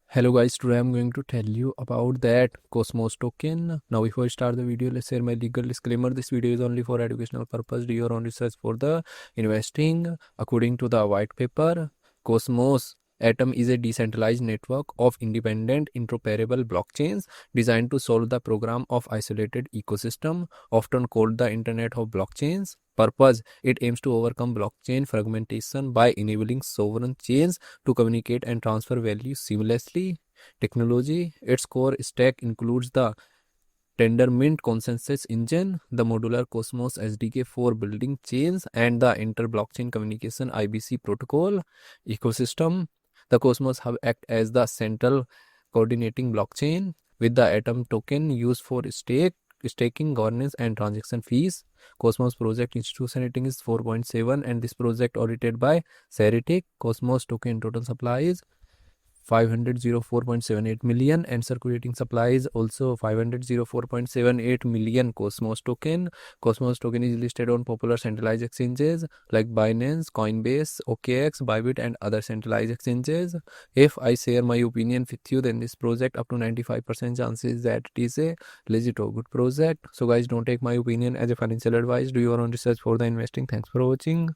Hello guys, today I'm going to tell you about that Cosmos token. Now before I start the video, let's share my legal disclaimer. This video is only for educational purpose. Do your own research for the investing. According to the white paper, Cosmos Atom is a decentralized network of independent interoperable blockchains designed to solve the problem of isolated ecosystem, often called the Internet of Blockchains. Purpose: it aims to overcome blockchain fragmentation by enabling sovereign chains to communicate and transfer value seamlessly. Technology: its core stack includes the Tendermint consensus engine, the modular Cosmos SDK for building chains, and the inter-blockchain communication IBC protocol. Ecosystem: the Cosmos Hub acts as the central coordinating blockchain, with the Atom token used for staking, governance, and transaction fees. Cosmos project institution rating is 4.7, and this project audited by Ceritic. Cosmos token total supply is 504.78 million, and circulating supply is also 504.78 million Cosmos token. Cosmos token is listed on popular centralized exchanges like Binance, Coinbase, OKX, Bybit, and other centralized exchanges. If I share my opinion with you, then this project up to 95% chances that it is a legit or good project. So guys, don't take my opinion as a financial advice. Do your own research for the investing. Thanks for watching.